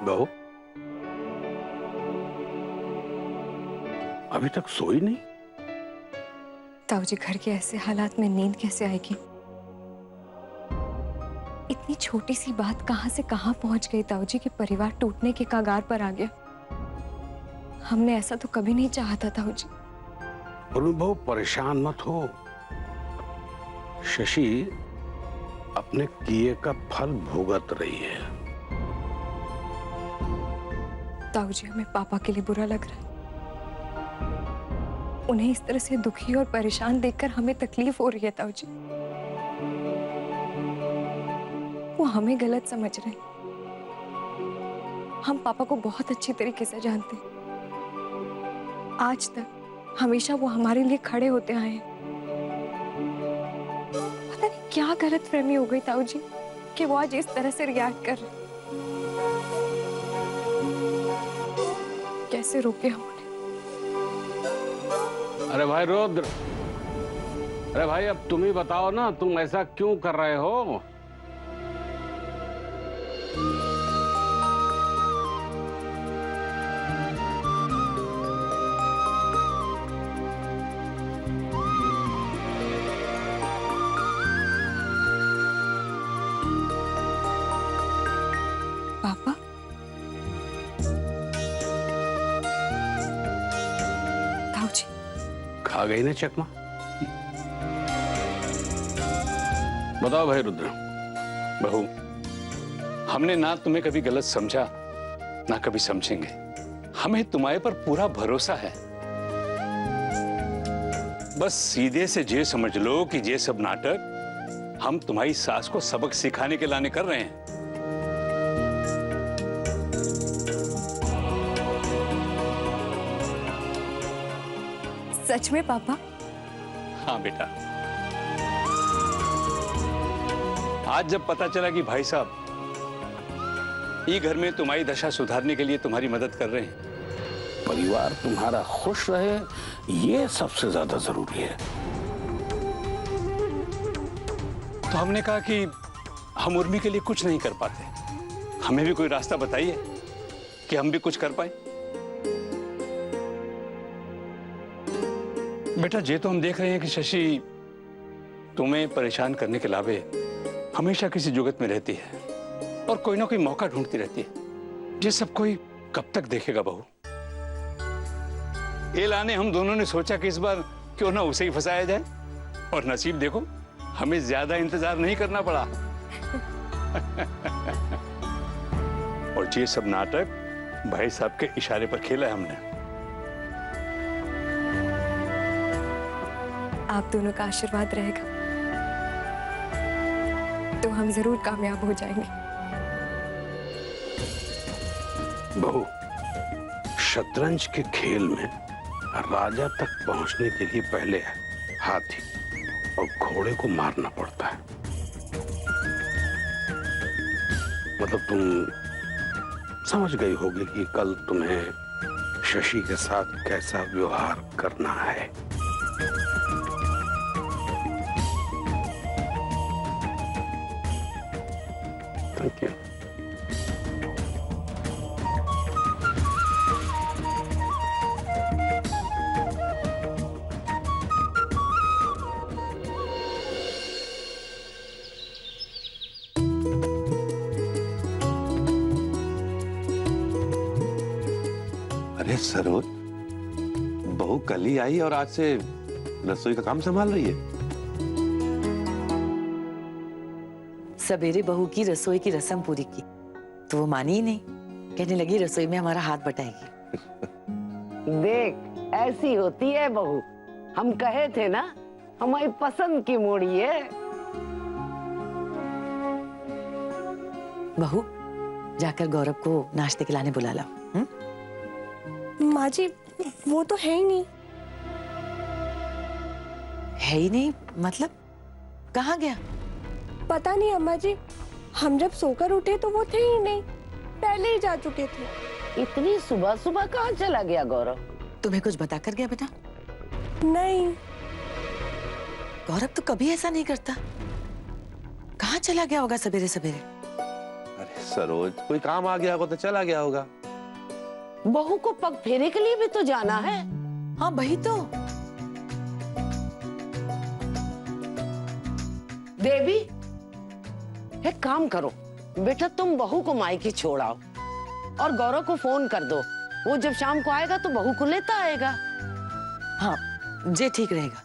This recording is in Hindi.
बहू, अभी तक सोई नहीं? ताऊजी, घर के ऐसे हालात में नींद कैसे आएगी? इतनी छोटी सी बात कहां से कहां पहुंच गई ताऊजी कि परिवार टूटने के कगार पर आ गया। हमने ऐसा तो कभी नहीं चाहा था ताऊजी। बहू, परेशान मत हो। शशि अपने किए का फल भुगत रही है। ताऊजी, हमें पापा के लिए बुरा लग रहा है। उन्हें इस तरह से दुखी और परेशान देखकर हमें तकलीफ हो रही है ताऊजी। वो हमें गलत समझ रहे हैं। हम पापा को बहुत अच्छी तरीके से जानते हैं। आज तक हमेशा वो हमारे लिए खड़े होते आए हैं। पता नहीं क्या गलतफहमी हो गई ताऊजी कि वो आज इस तरह से रिएक्ट कर रहे। कैसे रोके हम उन्हें? अरे भाई रुद्र, अरे भाई अब तुम ही बताओ ना, तुम ऐसा क्यों कर रहे हो? पापा, ताऊजी, खा गई ना चकमा? बताओ भाई रुद्र। बहू, हमने ना तुम्हें कभी गलत समझा ना कभी समझेंगे। हमें तुम्हारे पर पूरा भरोसा है। बस सीधे से ये समझ लो कि ये सब नाटक हम तुम्हारी सास को सबक सिखाने के लाने कर रहे हैं। सच में पापा? हाँ बेटा, आज जब पता चला कि भाई साहब ये घर में तुम्हारी दशा सुधारने के लिए तुम्हारी मदद कर रहे हैं, परिवार तुम्हारा खुश रहे, ये सबसे ज्यादा जरूरी है। तो हमने कहा कि हम उर्मी के लिए कुछ नहीं कर पाते, हमें भी कोई रास्ता बताइए कि हम भी कुछ कर पाए। बेटा, ये तो हम देख रहे हैं कि शशि तुम्हें परेशान करने के अलावे हमेशा किसी जुगत में रहती है और कोई ना कोई मौका ढूंढती रहती है। ये सब कोई कब तक देखेगा बहू? ये लाने हम दोनों ने सोचा कि इस बार क्यों ना उसे ही फंसाया जाए, और नसीब देखो हमें ज्यादा इंतजार नहीं करना पड़ा। और ये सब नाटक भाई साहब के इशारे पर खेला है हमने। आप दोनों का आशीर्वाद रहेगा तो हम जरूर कामयाब हो जाएंगे। बहू, शतरंज के खेल में राजा तक पहुंचने के लिए पहले हाथी और घोड़े को मारना पड़ता है। मतलब तुम समझ गई होगी कि कल तुम्हें शशि के साथ कैसा व्यवहार करना है। Thank you. अरे सरोज, बहू कल ही आई और आज से रसोई का काम संभाल रही है। सवेरे बहू की रसोई की रस्म पूरी की तो वो मानी ही नहीं, कहने लगी रसोई में हमारा हाथ बटाएगी। देख, ऐसी होती है बहू। हम कहे थे ना, हमारी पसंद की मोड़ी है। बहू, जाकर गौरव को नाश्ते के लाने बुला लाओ। माँ जी, वो तो है ही नहीं। है ही नहीं मतलब? कहाँ गया? पता नहीं अम्मा जी, हम जब सोकर उठे तो वो थे ही नहीं, पहले ही जा चुके थे। इतनी सुबह सुबह कहाँ चला गया गौरव? तुम्हें कुछ बता कर गया बेटा? नहीं। गौरव तो कभी ऐसा नहीं करता। कहाँ चला गया होगा सवेरे सवेरे? अरे सरोज कोई काम आ गया होगा तो चला गया होगा। बहू को पग फेरे के लिए भी तो जाना है। हाँ वही तो। देवी, एक काम करो बेटा, तुम बहू को मायके छोड़ाओ और गौरव को फोन कर दो। वो जब शाम को आएगा तो बहू को लेता आएगा। हाँ ये ठीक रहेगा।